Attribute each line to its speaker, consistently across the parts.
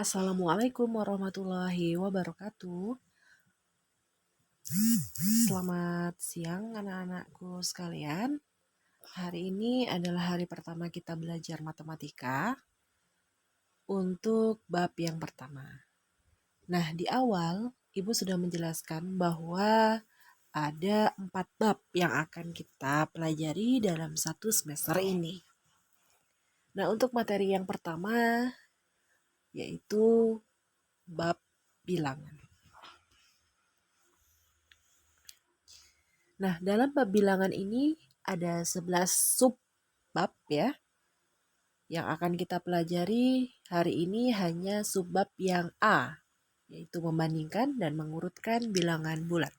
Speaker 1: Assalamualaikum warahmatullahi wabarakatuh. Selamat siang anak-anakku sekalian. Hari ini adalah hari pertama kita belajar matematika untuk bab yang pertama. Nah, di awal Ibu sudah menjelaskan bahwa ada 4 bab yang akan kita pelajari dalam satu semester ini. Nah, untuk materi yang pertama yaitu bab bilangan. Nah, dalam bab bilangan ini ada 11 subbab ya. Yang akan kita pelajari hari ini hanya subbab yang A, yaitu membandingkan dan mengurutkan bilangan bulat.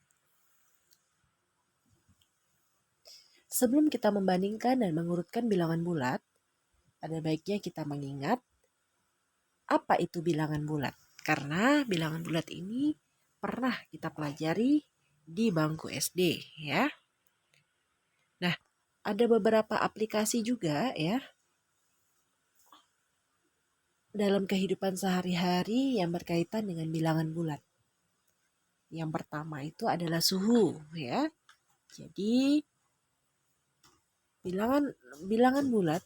Speaker 1: Sebelum kita membandingkan dan mengurutkan bilangan bulat, ada baiknya kita mengingat apa itu bilangan bulat. Karena bilangan bulat ini pernah kita pelajari di bangku SD ya. Nah, ada beberapa aplikasi juga ya dalam kehidupan sehari-hari yang berkaitan dengan bilangan bulat. Yang pertama itu adalah suhu ya. Jadi bilangan bulat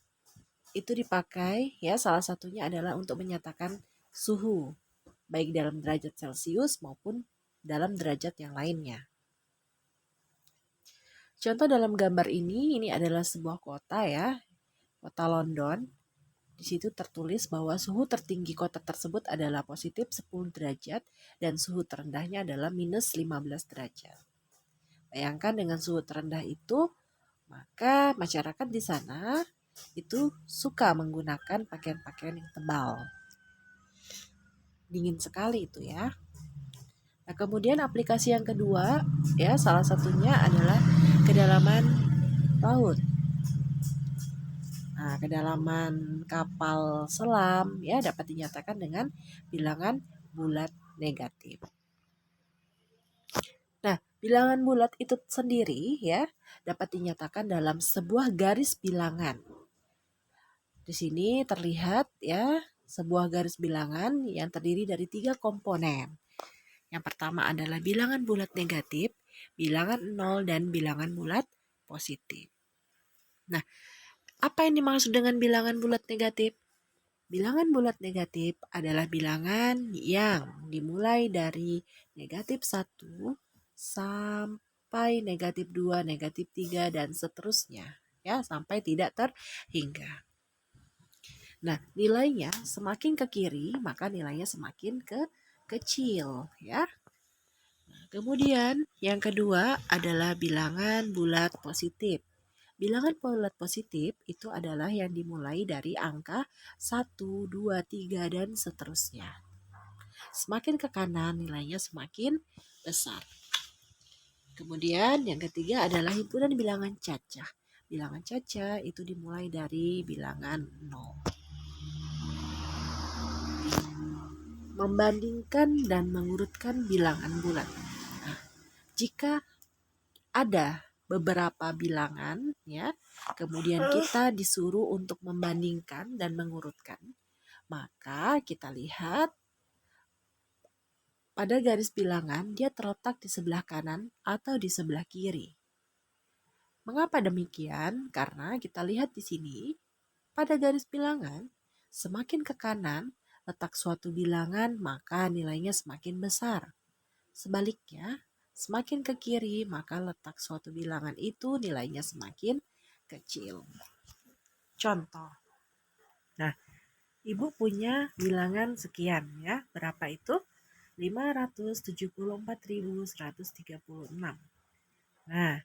Speaker 1: itu dipakai ya, salah satunya adalah untuk menyatakan suhu baik dalam derajat Celcius maupun dalam derajat yang lainnya. Contoh dalam gambar ini adalah sebuah kota ya, kota London. Di situ tertulis bahwa suhu tertinggi kota tersebut adalah positif 10 derajat dan suhu terendahnya adalah minus 15 derajat. Bayangkan dengan suhu terendah itu, maka masyarakat di sana itu suka menggunakan pakaian-pakaian yang tebal. Dingin sekali itu ya. Nah, kemudian aplikasi yang kedua ya, salah satunya adalah kedalaman laut. Nah, kedalaman kapal selam ya dapat dinyatakan dengan bilangan bulat negatif. Nah, bilangan bulat itu sendiri ya dapat dinyatakan dalam sebuah garis bilangan. Di sini terlihat ya sebuah garis bilangan yang terdiri dari 3 komponen. Yang pertama adalah bilangan bulat negatif, bilangan 0, dan bilangan bulat positif. Nah, apa yang dimaksud dengan bilangan bulat negatif? Bilangan bulat negatif adalah bilangan yang dimulai dari negatif 1 sampai negatif 2, negatif 3, dan seterusnya. Ya, sampai tidak terhingga. Nah, nilainya semakin ke kiri, maka nilainya semakin kecil. Ya. Nah, kemudian yang kedua adalah bilangan bulat positif. Bilangan bulat positif itu adalah yang dimulai dari angka 1, 2, 3, dan seterusnya. Semakin ke kanan nilainya semakin besar. Kemudian yang ketiga adalah himpunan bilangan cacah. Bilangan cacah itu dimulai dari bilangan 0. Membandingkan dan mengurutkan bilangan bulat. Nah, jika ada beberapa bilangan ya, kemudian kita disuruh untuk membandingkan dan mengurutkan, maka kita lihat pada garis bilangan dia terletak di sebelah kanan atau di sebelah kiri. Mengapa demikian? Karena kita lihat di sini pada garis bilangan semakin ke kanan letak suatu bilangan maka nilainya semakin besar. Sebaliknya, semakin ke kiri maka letak suatu bilangan itu nilainya semakin kecil. Contoh. Nah, Ibu punya bilangan sekian ya. Berapa itu? 574.136. Nah,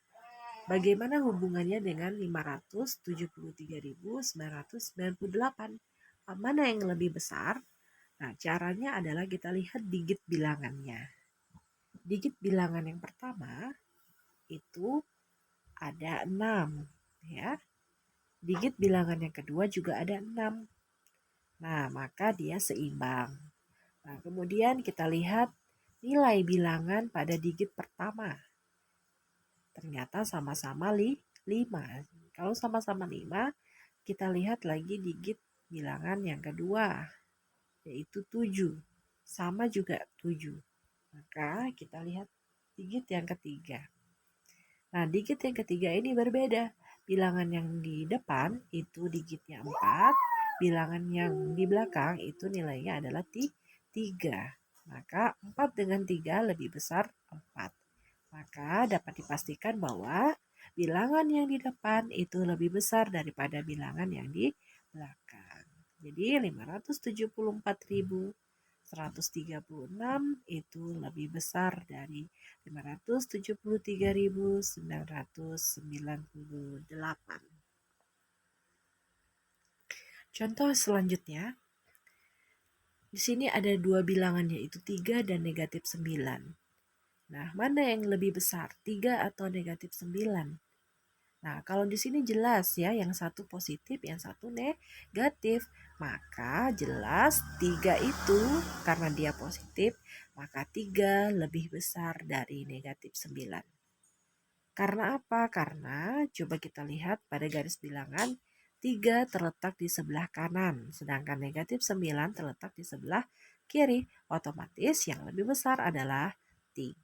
Speaker 1: bagaimana hubungannya dengan 573.998? Mana yang lebih besar? Nah, caranya adalah kita lihat digit bilangannya. Digit bilangan yang pertama itu ada 6 ya. Digit bilangan yang kedua juga ada 6. Nah, maka dia seimbang. Nah, kemudian kita lihat nilai bilangan pada digit pertama. Ternyata sama-sama 5. Kalau sama-sama 5, kita lihat lagi digit bilangan yang kedua, yaitu 7. Sama juga 7. Maka kita lihat digit yang ketiga. Nah, digit yang ketiga ini berbeda. Bilangan yang di depan itu digitnya 4, bilangan yang di belakang itu nilainya adalah 3. Maka 4 dengan 3 lebih besar 4. Maka dapat dipastikan bahwa bilangan yang di depan itu lebih besar daripada bilangan yang di belakang. Jadi 574.136 itu lebih besar dari 573.998. Contoh selanjutnya, di sini ada dua bilangan yaitu 3 dan negatif 9. Nah, mana yang lebih besar, 3 atau negatif 9? Nah, kalau di sini jelas ya, yang satu positif, yang satu negatif. Maka jelas 3 itu karena dia positif, maka 3 lebih besar dari negatif 9. Karena apa? Karena coba kita lihat pada garis bilangan 3 terletak di sebelah kanan, sedangkan negatif 9 terletak di sebelah kiri. Otomatis yang lebih besar adalah 3.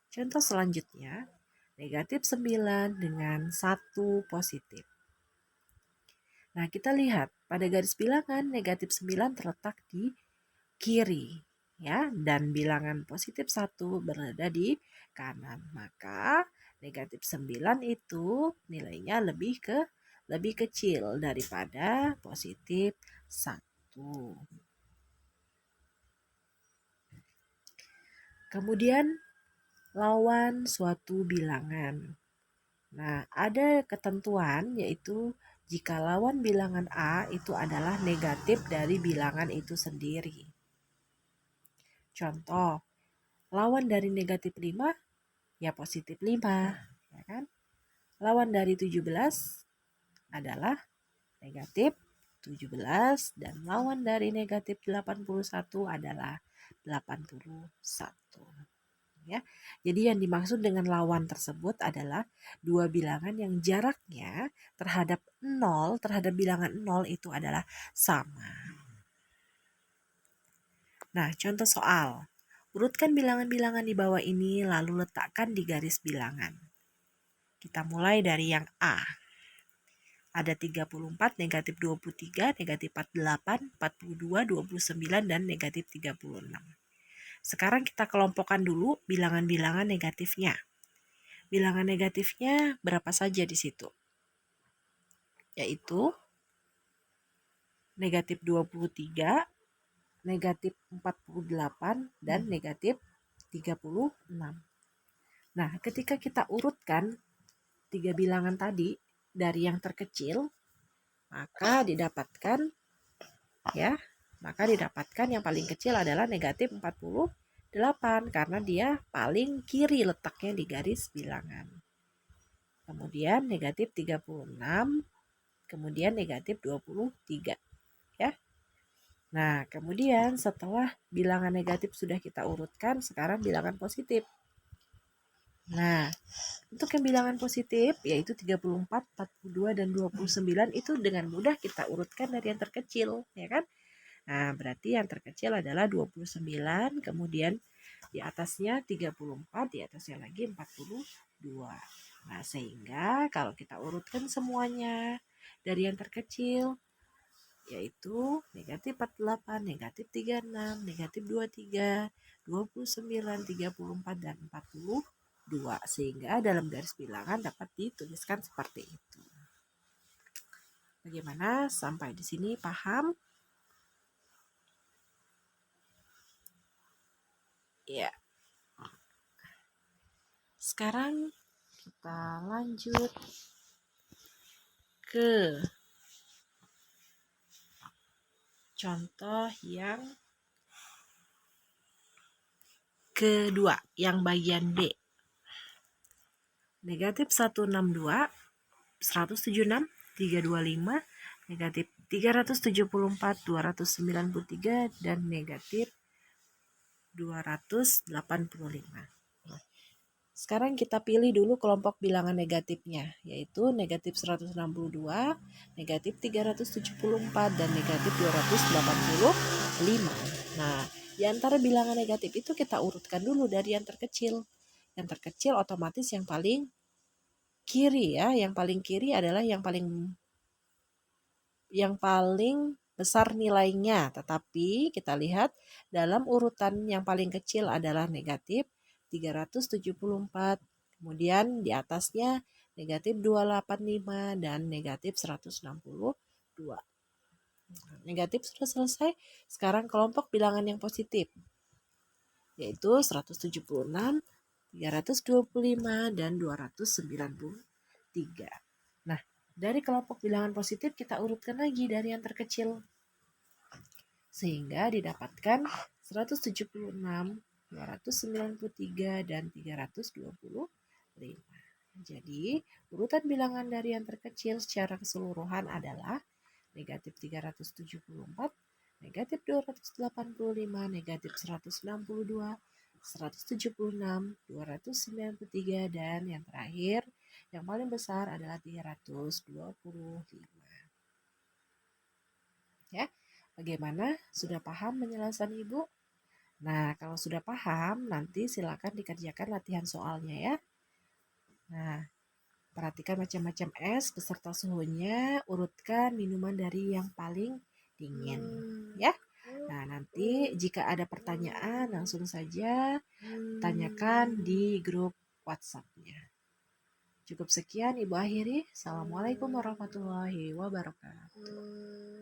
Speaker 1: Contoh selanjutnya, negatif 9 dengan 1 positif. Nah, kita lihat pada garis bilangan negatif 9 terletak di kiri, ya, dan bilangan positif 1 berada di kanan. Maka negatif 9 itu nilainya lebih kecil daripada positif 1. Kemudian lawan suatu bilangan. Nah, ada ketentuan yaitu jika lawan bilangan A itu adalah negatif dari bilangan itu sendiri. Contoh, lawan dari negatif 5 ya positif 5, ya kan? Lawan dari 17 adalah negatif 17 dan lawan dari negatif 81 adalah 81. Ya. Jadi yang dimaksud dengan lawan tersebut adalah dua bilangan yang jaraknya terhadap bilangan 0 itu adalah sama. Nah, contoh soal. Urutkan bilangan-bilangan di bawah ini lalu letakkan di garis bilangan. Kita mulai dari yang A. Ada 34, negatif 23, negatif 48, 42, 29, dan negatif 36. Sekarang kita kelompokkan dulu bilangan-bilangan negatifnya. Bilangan negatifnya berapa saja di situ? Yaitu negatif 23, negatif 48, dan negatif 36. Nah, ketika kita urutkan tiga bilangan tadi dari yang terkecil, maka didapatkan yang paling kecil adalah negatif 48 karena dia paling kiri letaknya di garis bilangan. Kemudian negatif 36, kemudian negatif 23, ya. Nah, kemudian setelah bilangan negatif sudah kita urutkan, sekarang bilangan positif. Nah, untuk yang bilangan positif yaitu 34, 42, dan 29 itu dengan mudah kita urutkan dari yang terkecil, ya kan? Nah, berarti yang terkecil adalah 29, kemudian di atasnya 34, di atasnya lagi 42. Nah, sehingga kalau kita urutkan semuanya dari yang terkecil, yaitu negatif 48, negatif 36, negatif 23, 29, 34, dan 42. Sehingga dalam garis bilangan dapat dituliskan seperti itu. Bagaimana? Sampai di sini paham? Ya. Sekarang kita lanjut ke contoh yang kedua, yang bagian B. Negatif 162, 176, 325, negatif 374, 293, dan negatif 285. Sekarang kita pilih dulu kelompok bilangan negatifnya, yaitu negatif 162, negatif 374, dan negatif 285. Nah, di antara bilangan negatif itu kita urutkan dulu dari yang terkecil. Yang terkecil otomatis yang paling kiri ya, yang paling kiri adalah yang paling besar nilainya. Tetapi kita lihat dalam urutan yang paling kecil adalah negatif 374. Kemudian di atasnya negatif 285 dan negatif 162. Negatif sudah selesai. Sekarang kelompok bilangan yang positif, yaitu 176, 325, dan 293. Nah, dari kelompok bilangan positif kita urutkan lagi dari yang terkecil, sehingga didapatkan 176, 293, dan 325. Jadi, urutan bilangan dari yang terkecil secara keseluruhan adalah negatif 374, negatif 285, negatif 162, 176, 293, dan yang terakhir, yang paling besar adalah 325. Ya, bagaimana? Sudah paham penjelasan Ibu? Nah, kalau sudah paham, nanti silakan dikerjakan latihan soalnya ya. Nah, perhatikan macam-macam es beserta suhunya, urutkan minuman dari yang paling dingin, ya. Nah, nanti jika ada pertanyaan langsung saja tanyakan di grup WhatsApp-nya. Cukup sekian Ibu akhiri. Assalamualaikum warahmatullahi wabarakatuh.